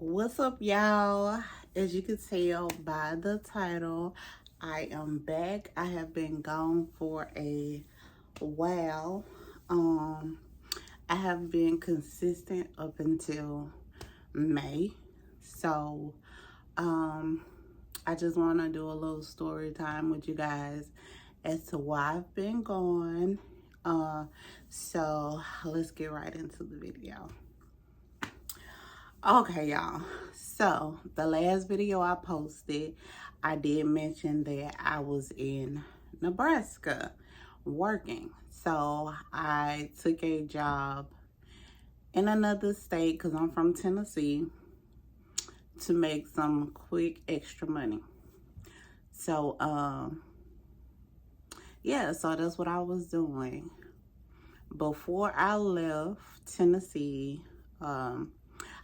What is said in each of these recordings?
What's up, y'all? As you can tell by the title, I am back. I have been gone for a while. I have been consistent up until May. So, I just want to do a little story time with you guys as to why I've been gone. So let's get right into the video. Okay, y'all. So the last video I posted, I did mention that I was in Nebraska working. So I took a job in another state because I'm from Tennessee to make some quick extra money. So yeah, so that's what I was doing. Before I left Tennessee,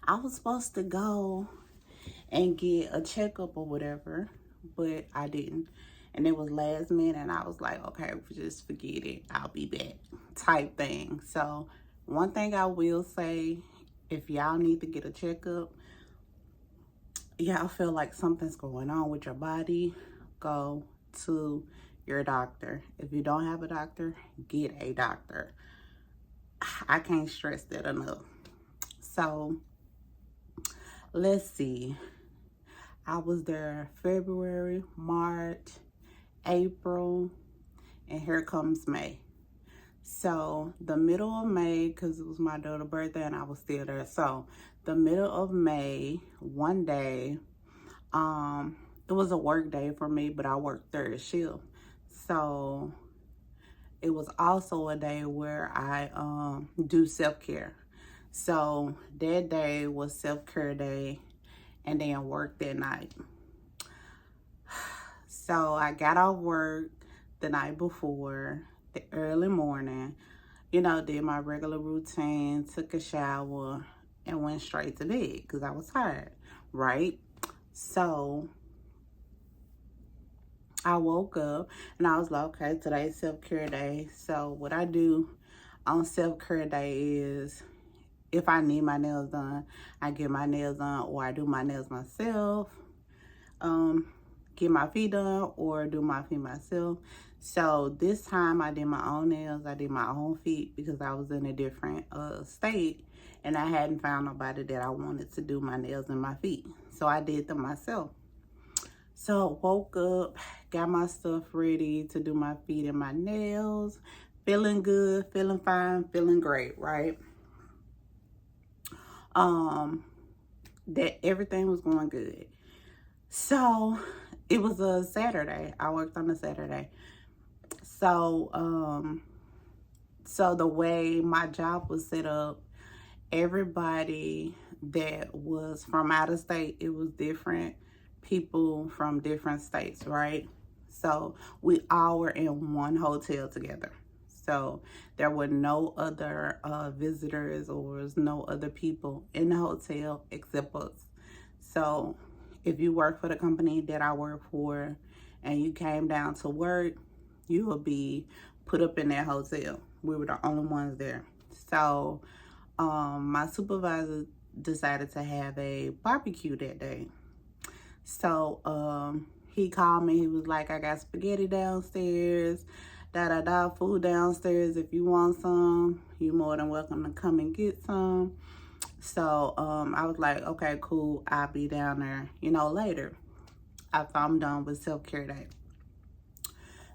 I was supposed to go and get a checkup or whatever, but I didn't. And it was last minute, and I was like, okay, just forget it. I'll be back type thing. So one thing I will say, if y'all need to get a checkup, y'all feel like something's going on with your body, go to your doctor. If you don't have a doctor, get a doctor. I can't stress that enough. So let's see. I was there February, March, April, and here comes May. So the middle of May, because it was my daughter's birthday and I was still there. So the middle of May, one day, it was a work day for me, but I worked third shift. So it was also a day where I do self-care. So that day was self-care day and then work that night. So I got off work the night before, the early morning, did my regular routine, took a shower, and went straight to bed because I was tired, right? So I woke up and I was like, okay, today's self-care day. So what I do on self-care day is if I need my nails done, I get my nails done, or I do my nails myself. Get my feet done or do my feet myself. So this time I did my own nails. I did my own feet because I was in a different state and I hadn't found nobody that I wanted to do my nails and my feet. So I did them myself. So woke up, got my stuff ready to do my feet and my nails. Feeling good, feeling fine, feeling great, right? That everything was going good. So it was a Saturday. I worked on a Saturday. So so the way my job was set up, everybody that was from out of state, it was different people from different states, right? So we all were in one hotel together. So there were no other visitors or no other people in the hotel except us. So if you work for the company that I work for and you came down to work, you will be put up in that hotel. We were the only ones there. So my supervisor decided to have a barbecue that day. So he called me. He was like, I got spaghetti downstairs, food downstairs. If you want some, you're more than welcome to come and get some. So I was like, okay, cool. I'll be down there, later after I'm done with self-care day.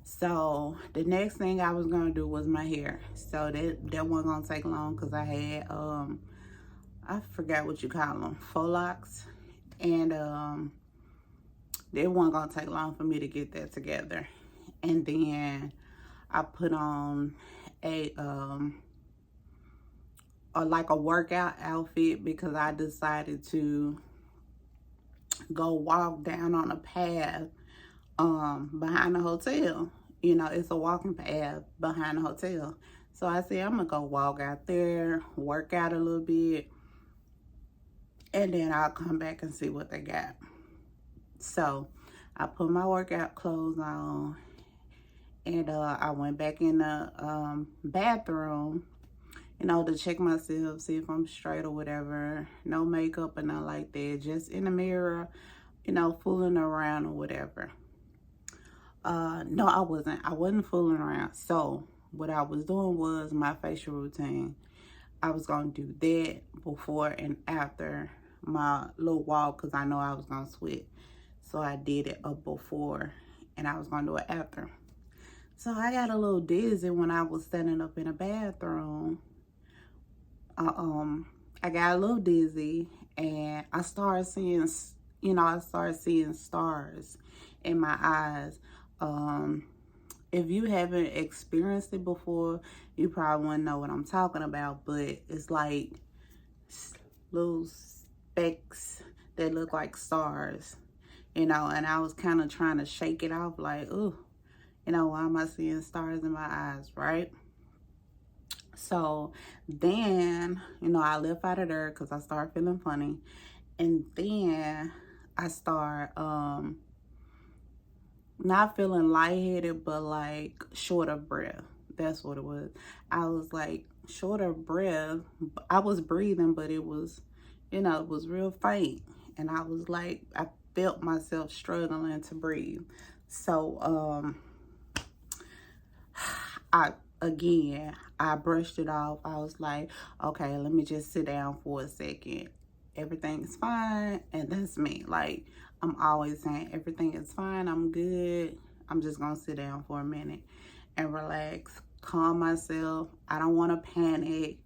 So the next thing I was gonna do was my hair. So that wasn't gonna take long because I had I forgot what you call them, faux locks, and it wasn't gonna take long for me to get that together. And then I put on a like a workout outfit because I decided to go walk down on a path behind the hotel. It's a walking path behind the hotel. So I said, I'm gonna go walk out there, work out a little bit, and then I'll come back and see what they got. So I put my workout clothes on and I went back in the bathroom you know, to check myself, see if I'm straight or whatever. No makeup or nothing like that. Just in the mirror, you know, fooling around or whatever. No, I wasn't. I wasn't fooling around. So what I was doing was my facial routine. I was going to do that before and after my little walk because I know I was going to sweat. So I did it up before and I was going to do it after. So I got a little dizzy when I was standing up in the bathroom. I got a little dizzy and I started seeing, you know, I started seeing stars in my eyes. If you haven't experienced it before, you probably wouldn't know what I'm talking about, but it's like little specks that look like stars, you know, and I was kind of trying to shake it off like, ooh, you know, why am I seeing stars in my eyes, right? So then, you know, I left out of there because I started feeling funny. And then I start not feeling lightheaded, but like short of breath. That's what it was. I was like short of breath. I was breathing, but it was, you know, it was real faint. And I was like, I felt myself struggling to breathe. So I brushed it off. I was like, okay, let me just sit down for a second. Everything's fine. And that's me. Like, I'm always saying everything is fine. I'm good. I'm just going to sit down for a minute and relax, calm myself. I don't want to panic,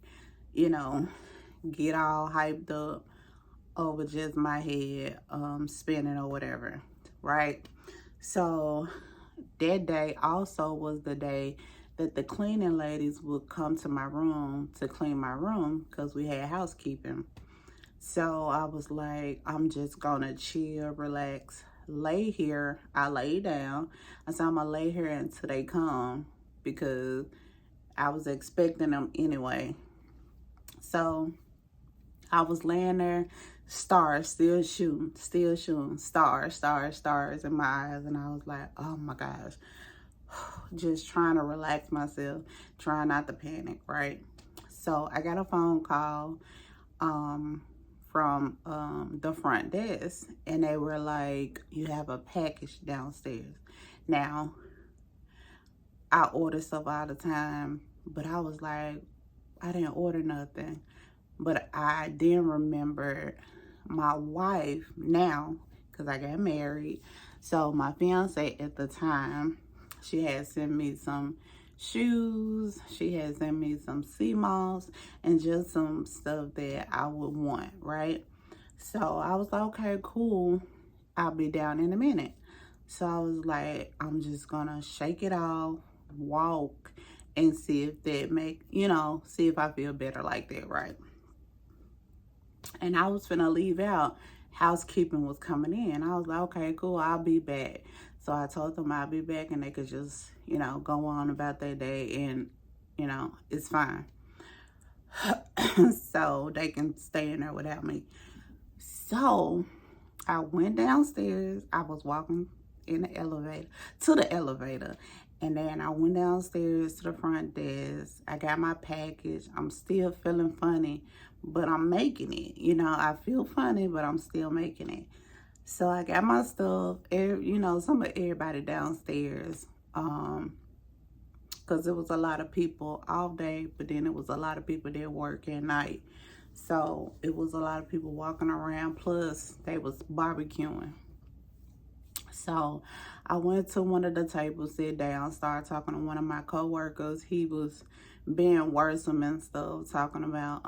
you know, get all hyped up over just my head spinning or whatever, right? So that day also was the day that the cleaning ladies would come to my room to clean my room because we had housekeeping. So I was like, I'm just gonna chill, relax, lay here. I lay down. I said, I'm gonna lay here until they come because I was expecting them anyway. So I was laying there, stars still shooting, stars, stars, stars in my eyes. And I was like, oh my gosh, just trying to relax myself, trying not to panic, right? So I got a phone call from the front desk, and they were like, you have a package downstairs. Now, I order stuff all the time, but I was like, I didn't order nothing. But I then remembered my wife now, because I got married. So my fiance at the time, she had sent me some shoes. She had sent me some sea moss and just some stuff that I would want, right? So I was like, okay, cool. I'll be down in a minute. So I was like, I'm just gonna shake it off, walk, and see if that see if I feel better like that, right? And I was finna leave out. Housekeeping was coming in. I was like, okay, cool, I'll be back. So I told them I'll be back and they could just, go on about their day and, it's fine. So they can stay in there without me. So I went downstairs. I was walking in the elevator, to the elevator. And then I went downstairs to the front desk. I got my package. I'm still feeling funny, but I'm making it. I feel funny, but I'm still making it. So I got my stuff, some of everybody downstairs, because it was a lot of people all day, but then it was a lot of people that work at night. So it was a lot of people walking around, plus they was barbecuing. So I went to one of the tables, sit down, started talking to one of my coworkers. He was being worrisome and stuff, talking about,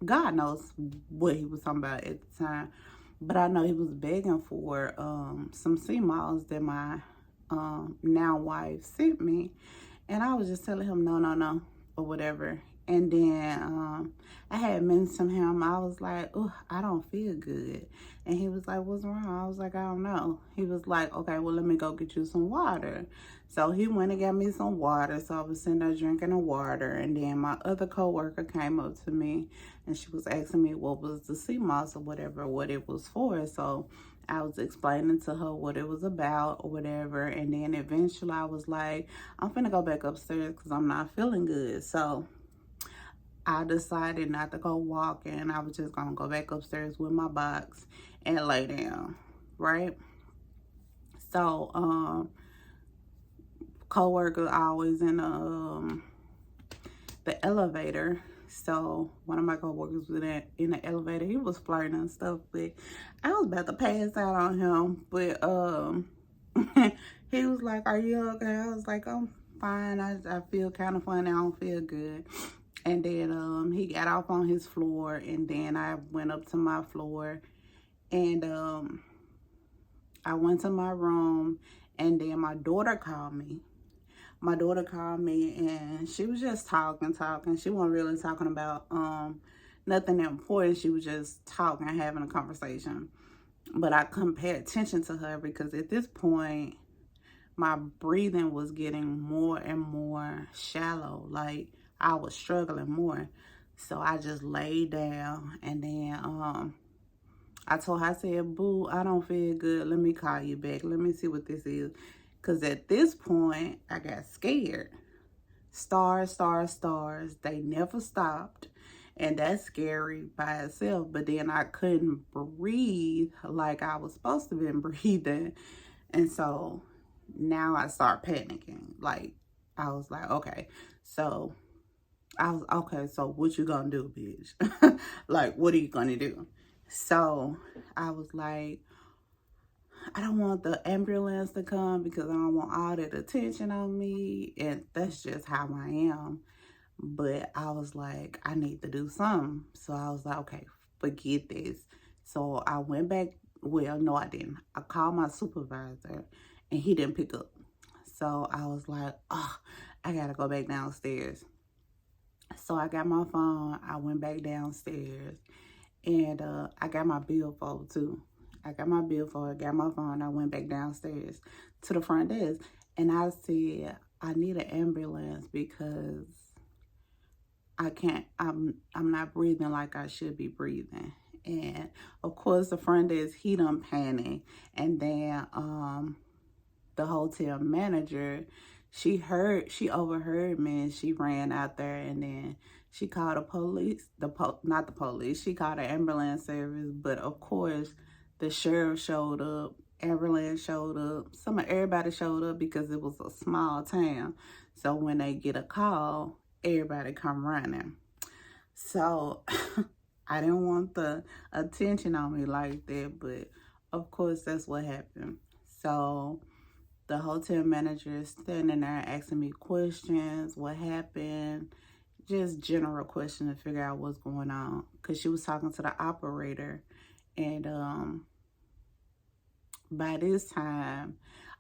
God knows what he was talking about at the time. But I know he was begging for some sea moss that my now wife sent me. And I was just telling him no, or whatever. And then I had mentioned him. I was like, oh, I don't feel good. And he was like, what's wrong? I was like, I don't know. He was like, okay, well, let me go get you some water. So he went and got me some water. So I was sitting there drinking the water. And then my other coworker came up to me and she was asking me what was the sea moss or whatever, what it was for. So I was explaining to her what it was about or whatever. And then eventually I was like, I'm finna go back upstairs because I'm not feeling good. So I decided not to go walking. I was just gonna go back upstairs with my box and lay down, right? So, co-worker always in the elevator. So one of my co-workers was in the elevator. He was flirting and stuff, but I was about to pass out on him. But he was like, "Are you okay?" I was like, "I'm fine. I feel kind of funny. I don't feel good." And then he got off on his floor, and then I went up to my floor, and I went to my room, and then my daughter called me. My daughter called me, and she was just talking. She wasn't really talking about nothing important. She was just talking, having a conversation. But I couldn't pay attention to her because at this point, my breathing was getting more and more shallow. Like, I was struggling more. So I just laid down, and then I told her, I said, "Boo, I don't feel good. Let me call you back. Let me see what this is." Because at this point, I got scared. Stars, stars, stars. They never stopped. And that's scary by itself. But then I couldn't breathe like I was supposed to be breathing. And so now I start panicking. Like, I was like, okay. So so what you gonna do, bitch? Like, what are you gonna do? So I was like, I don't want the ambulance to come because I don't want all that attention on me. And that's just how I am. But I was like, I need to do something. So I was like, okay, forget this. So I went back. Well, no, I didn't. I called my supervisor and he didn't pick up. So I was like, oh, I got to go back downstairs. So I got my phone. I went back downstairs and I got my billfold too. I got my billfold, got my phone. I went back downstairs to the front desk and I said, I need an ambulance because I'm not breathing like I should be breathing. And of course the front desk, he done panicked. And then the hotel manager, she overheard me and she ran out there and then she called the police, not the police, she called the ambulance service, but of course the sheriff showed up, ambulance showed up, everybody showed up because it was a small town. So when they get a call, everybody come running. So I didn't want the attention on me like that, but of course that's what happened. So the hotel manager is standing there asking me questions, what happened, just general questions to figure out what's going on. Because she was talking to the operator. And by this time,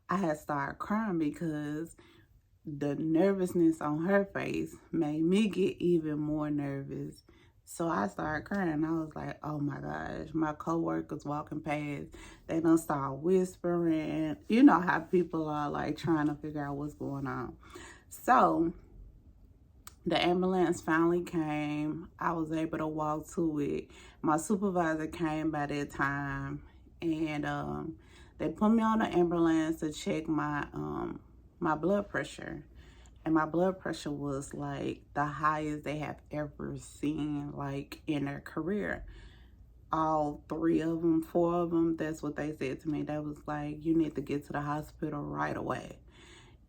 I had started crying because the nervousness on her face made me get even more nervous. So I started crying. I was like, oh my gosh, my coworkers walking past, they done start whispering. You know how people are like trying to figure out what's going on. So the ambulance finally came. I was able to walk to it. My supervisor came by that time and they put me on the ambulance to check my blood pressure. And my blood pressure was like the highest they have ever seen, like in their career. All 4 of them, that's what they said to me. They was like, you need to get to the hospital right away.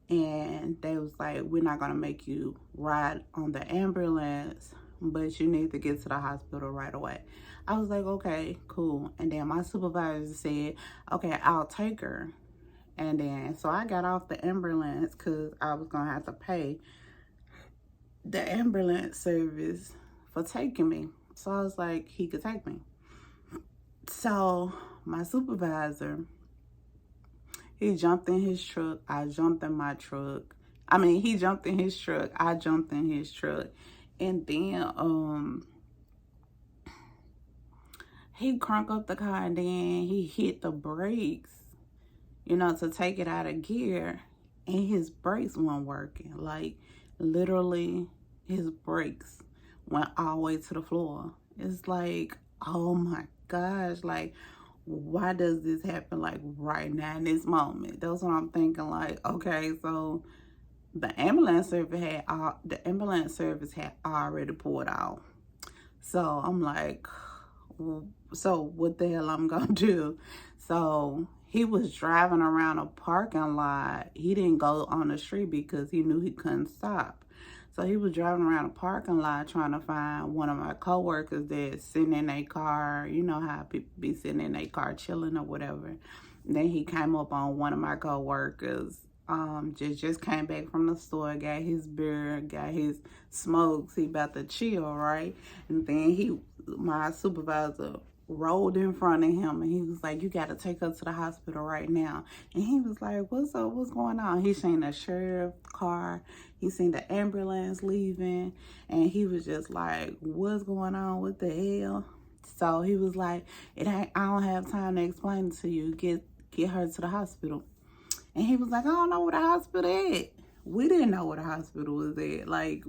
And they was like, we're not going to make you ride on the ambulance, but you need to get to the hospital right away. I was like, okay, cool. And then my supervisor said, okay, I'll take her. And then, so I got off the ambulance because I was going to have to pay the ambulance service for taking me. So I was like, he could take me. So my supervisor, he jumped in his truck. I jumped in my truck. I mean, he jumped in his truck. I jumped in his truck. And then he cranked up the car and then he hit the brakes, you know, to take it out of gear. And his brakes weren't working. Like, literally, his brakes went all the way to the floor. It's like, oh my gosh, like, why does this happen like right now in this moment? That's what I'm thinking. Like, okay, so the ambulance service had already pulled out. So I'm like, so what the hell I'm gonna do? So he was driving around a parking lot. He didn't go on the street because he knew he couldn't stop. So he was driving around a parking lot trying to find one of my coworkers that's sitting in a car. You know how people be sitting in a car chilling or whatever. And then he came up on one of my coworkers. Just came back from the store, got his beer, got his smokes. He about to chill, right? And then my supervisor rolled in front of him and he was like, you got to take her to the hospital right now. And he was like, what's up? What's going on? He seen the sheriff car. He seen the ambulance leaving. And he was just like, what's going on? What the hell? So he was like, I don't have time to explain it to you. Get her to the hospital. And he was like, I don't know where the hospital is. We didn't know where the hospital was at. Like,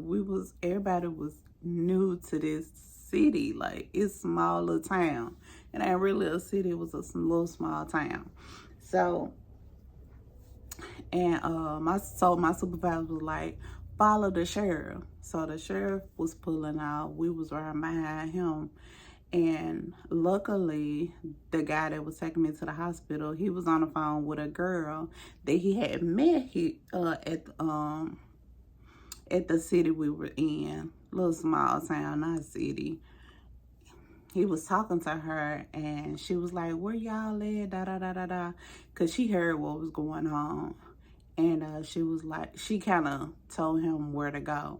everybody was new to this city. Like, it's a small little town. It ain't really a city, it was a little small town. So, and my supervisor was like, follow the sheriff. So the sheriff was pulling out. We was right behind him. And luckily, the guy that was taking me to the hospital, he was on the phone with a girl that he had met at the city we were in. Little small town, not city. He was talking to her and she was like, where y'all at? Da da da da da. Because she heard what was going on. And she was like, she kind of told him where to go.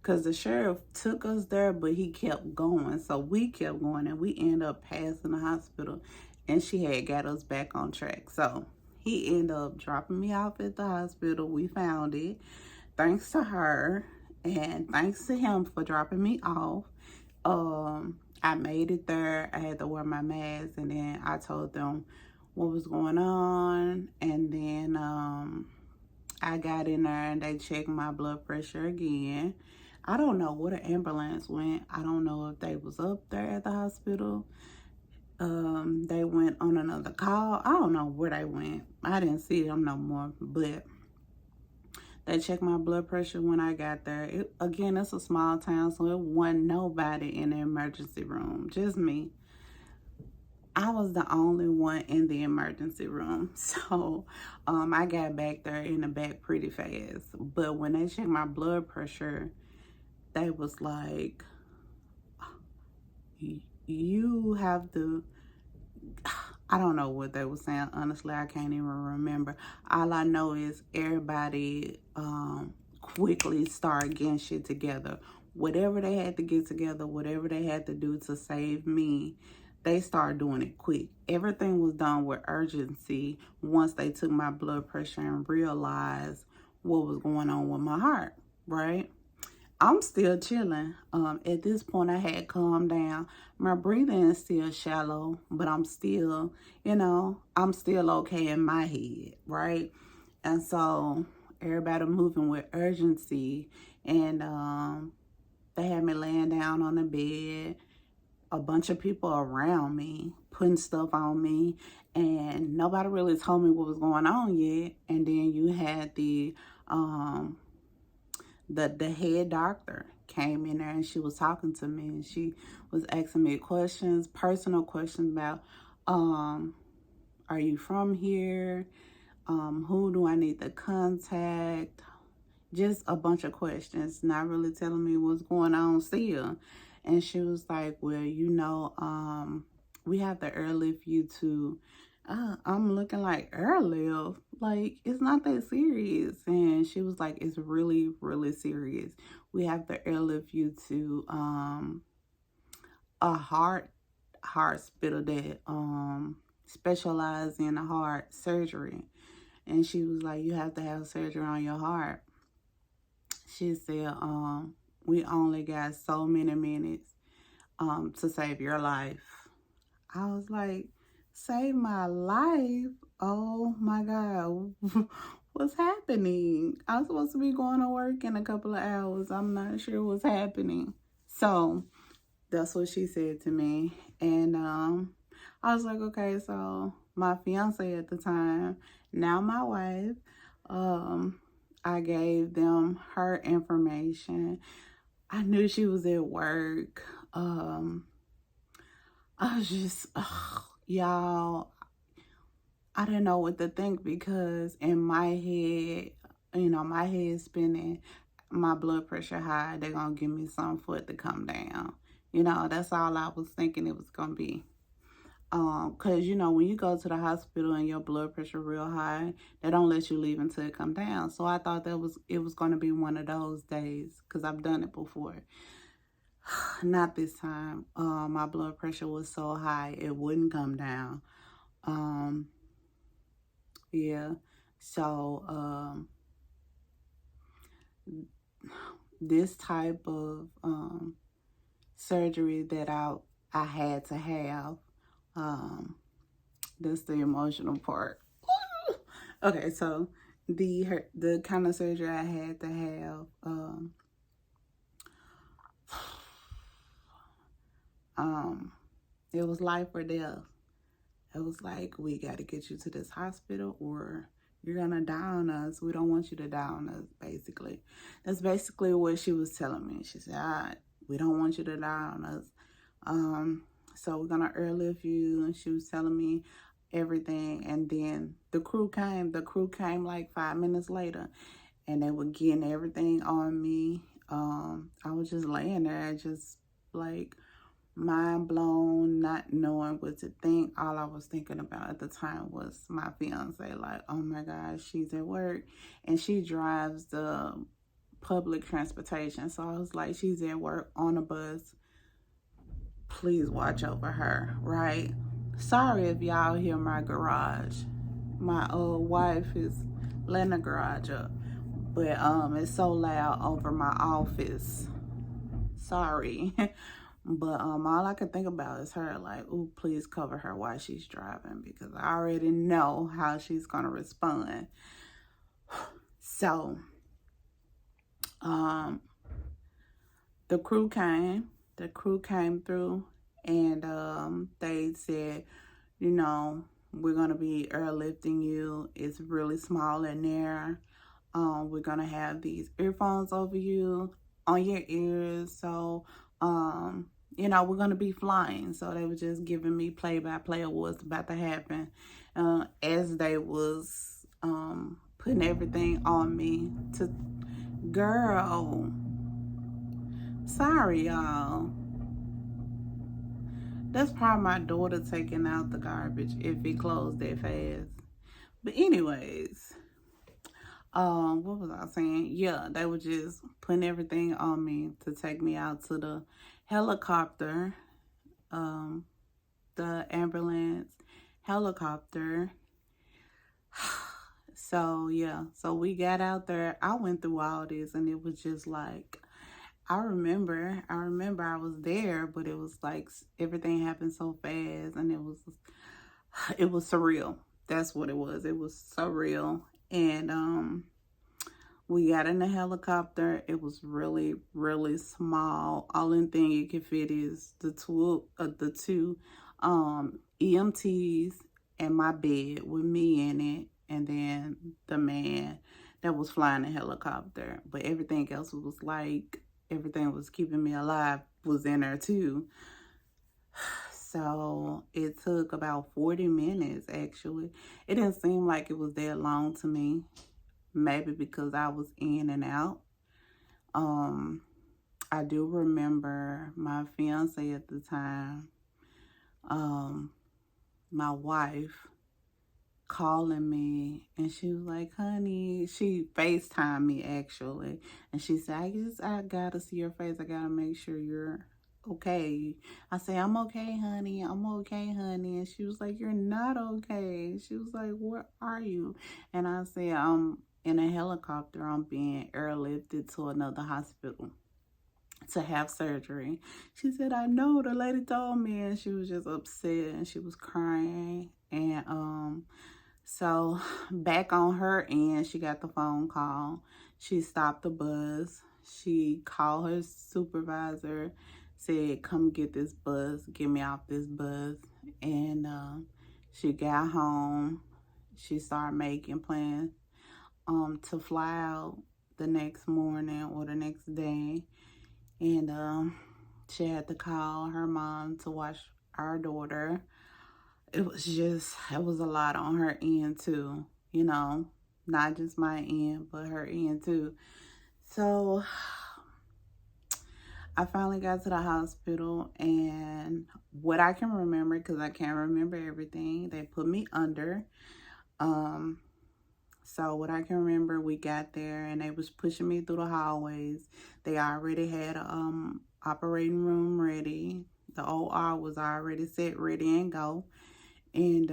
Because the sheriff took us there, but he kept going. So we kept going, and we ended up passing the hospital. And she had got us back on track. So he ended up dropping me off at the hospital. We found it. Thanks to her. And thanks to him for dropping me off. I made it there. I had to wear my mask. And then I told them what was going on. And then I got in there, and they checked my blood pressure again. I don't know where the ambulance went. I don't know if they was up there at the hospital. They went on another call. I don't know where they went. I didn't see them no more. But they checked my blood pressure when I got there. Again, it's a small town, so it wasn't nobody in the emergency room. Just me. I was the only one in the emergency room. So I got back there in the back pretty fast. But when they checked my blood pressure, they was like, you have to, I don't know what they were saying. Honestly, I can't even remember. All I know is everybody quickly started getting shit together. Whatever they had to get together, whatever they had to do to save me, they started doing it quick. Everything was done with urgency once they took my blood pressure and realized what was going on with my heart, right? I'm still chilling. At this point, I had calmed down. My breathing is still shallow, but I'm still, I'm still okay in my head, right? And so everybody moving with urgency, and they had me laying down on the bed. A bunch of people around me putting stuff on me, and nobody really told me what was going on yet. And then you had the head doctor came in there, and she was talking to me, and she was asking me questions, personal questions about, are you from here? Who do I need to contact? Just a bunch of questions, not really telling me what's going on still. And she was like, well, we have to airlift you to, I'm looking like, airlift? Like, it's not that serious. And she was like, it's really, really serious. We have to airlift you to a heart hospital that specializes in heart surgery. And she was like, you have to have surgery on your heart. She said, we only got so many minutes to save your life. I was like, save my life? Oh my God, what's happening? I'm supposed to be going to work in a couple of hours. I'm not sure what's happening. So that's what she said to me. And I was like, okay. So my fiance at the time, now my wife, I gave them her information. I knew she was at work. I was just, y'all, I didn't know what to think because in my head, my head spinning, my blood pressure high, they're going to give me something for it to come down. That's all I was thinking it was going to be. Because, when you go to the hospital and your blood pressure real high, they don't let you leave until it come down. So I thought it was going to be one of those days because I've done it before. Not this time. My blood pressure was so high, it wouldn't come down. Yeah. So, this type of surgery that I had to have, that's the emotional part. Okay, so the kind of surgery I had to have, it was life or death. It was like, we got to get you to this hospital or you're going to die on us. We don't want you to die on us, basically. That's basically what she was telling me. She said, we don't want you to die on us. So we're going to airlift you. And she was telling me everything. And then the crew came. The crew came like 5 minutes later. And they were getting everything on me. I was just laying there, just like mind blown, not knowing what to think. All I was thinking about at the time was my fiance. Like, oh my gosh, she's at work and she drives the public transportation. So I was like, she's at work on a bus. Please watch over her, right? Sorry if y'all hear my garage. My wife is letting the garage up, but it's so loud over my office. Sorry. But all I could think about is her, like, ooh, please cover her while she's driving because I already know how she's going to respond. So, the crew came. The crew came through and they said, we're going to be airlifting you. It's really small in there. We're going to have these earphones over you on your ears. So, we're going to be flying. So they were just giving me play-by-play of what's about to happen as they was putting everything on me to, girl, sorry, y'all. That's probably my daughter taking out the garbage if it closed that fast. But anyways, what was I saying? Yeah, they were just putting everything on me to take me out to the helicopter, the ambulance helicopter. So yeah, so we got out there. I went through all this and it was just like, I remember I was there, but it was like everything happened so fast and it was surreal. That's what it was. It was surreal. And we got in the helicopter. It was really, really small. Only thing it could fit is the two EMTs and my bed with me in it, and then the man that was flying the helicopter. But everything else was like, everything was keeping me alive was in there too. So it took about 40 minutes, actually. It didn't seem like it was that long to me. Maybe because I was in and out. I do remember my fiance at the time, my wife, calling me, and she was like, honey, she FaceTimed me actually, and she said, I gotta see your face. I gotta make sure you're okay. I say, I'm okay, honey. I'm okay, honey. And she was like, you're not okay. She was like, where are you? And I said, I'm in a helicopter. I'm being airlifted to another hospital to have surgery. She said, I know, the lady told me. And she was just upset and she was crying. And so back on her end, she got the phone call. She stopped the bus. She called her supervisor, said, come get this bus, get me off this bus. And she got home. She started making plans to fly out the next morning or the next day. And she had to call her mom to watch our daughter. It was a lot on her end too, not just my end, but her end too. So I finally got to the hospital, and what I can remember, because I can't remember everything, they put me under. So what I can remember, we got there and they was pushing me through the hallways. They already had a operating room ready. The OR was already set, ready and go. And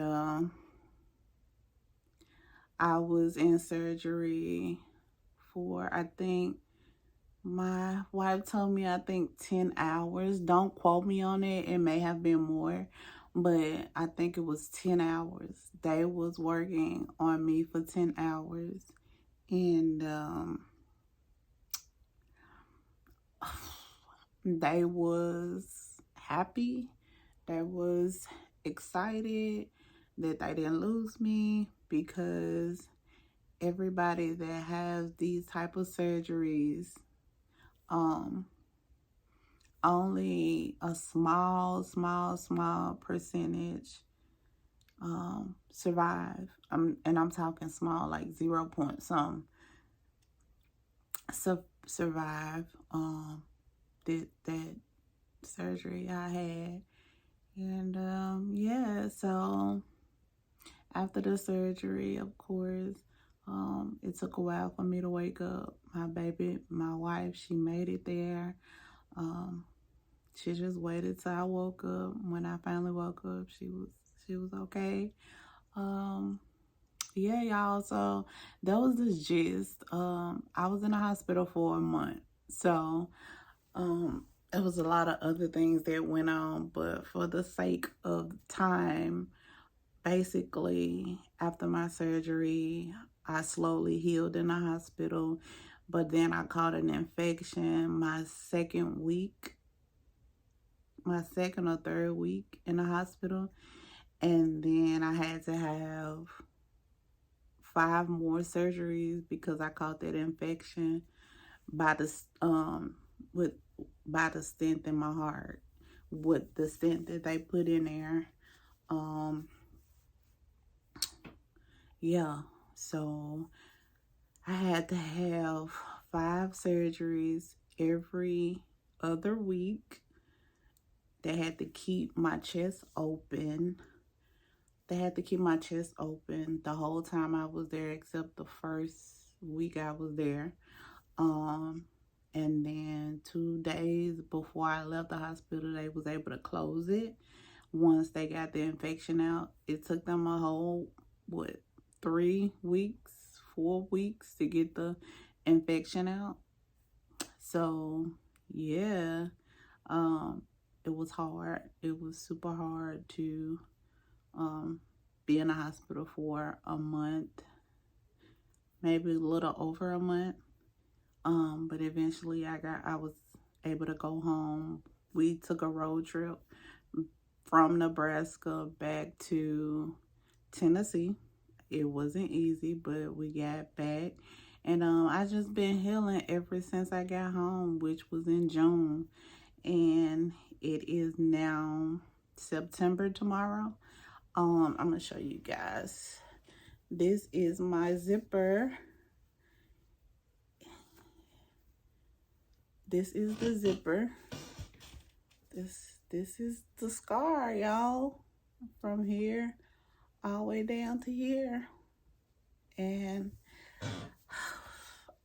I was in surgery for, I think, my wife told me, I think 10 hours. Don't quote me on it. It may have been more, but I think it was 10 hours. They was working on me for 10 hours. And they was happy. They was excited that they didn't lose me, because everybody that has these type of surgeries, only a small percentage survive. And I'm talking small, like 0 point some survive that surgery I had. And yeah, so after the surgery, of course, it took a while for me to wake up. My wife, she made it there. She just waited till I woke up. When I finally woke up, she was okay. Yeah, y'all. So that was the gist. I was in the hospital for a month. So it was a lot of other things that went on, but for the sake of time, basically after my surgery, I slowly healed in the hospital, but then I caught an infection my second or third week in the hospital, and then I had to have 5 more surgeries because I caught that infection by the stent in my heart, with the stent that they put in there. Yeah, so I had to have 5 surgeries every other week. They had to keep my chest open. They had to keep my chest open the whole time I was there, except the first week I was there. And then 2 days before I left the hospital, they was able to close it. Once they got the infection out, it took them a whole, 3 weeks, 4 weeks to get the infection out. So yeah, it was hard. It was super hard to be in the hospital for a month, maybe a little over a month. But eventually I was able to go home. We took a road trip from Nebraska back to Tennessee. It wasn't easy, but we got back. And I just been healing ever since I got home, which was in June. And it is now September tomorrow. I'm gonna show you guys. This is my zipper. This is the zipper. This is the scar, y'all, from here all the way down to here. And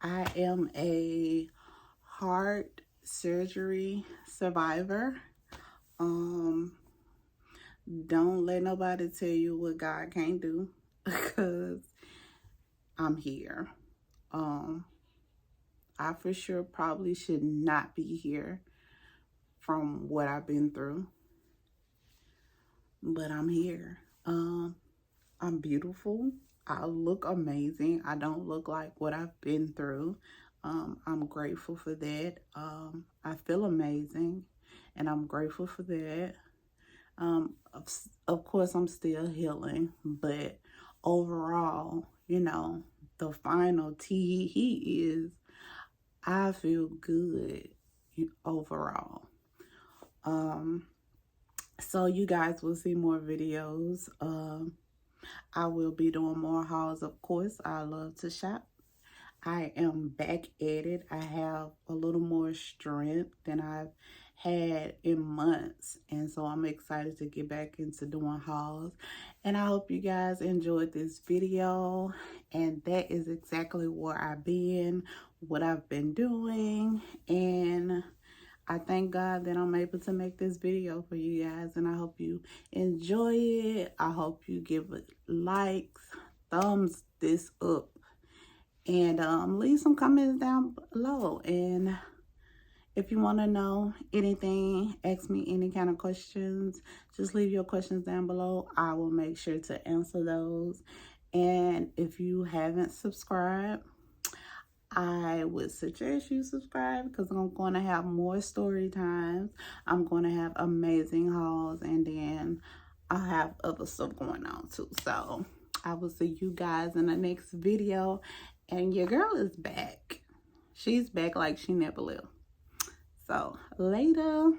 I am a heart surgery survivor. Don't let nobody tell you what God can't do, because I'm here. I for sure probably should not be here from what I've been through, but I'm here. I'm beautiful. I look amazing. I don't look like what I've been through. I'm grateful for that. I feel amazing, and I'm grateful for that. Of course, I'm still healing, but overall, the final tea he is, I feel good overall. So you guys will see more videos. I will be doing more hauls, of course. I love to shop. I am back at it. I have a little more strength than I've had in months. And so I'm excited to get back into doing hauls. And I hope you guys enjoyed this video. And that is exactly where I've been, what I've been doing. And I thank God that I'm able to make this video for you guys, and I hope you enjoy it. I hope you give it likes, thumbs this up, and leave some comments down below. And if you want to know anything, ask me any kind of questions, just leave your questions down below. I will make sure to answer those. And if you haven't subscribed, I would suggest you subscribe, because I'm going to have more story times. I'm going to have amazing hauls, and then I'll have other stuff going on too. So I will see you guys in the next video. And your girl is back. She's back like she never left. So later.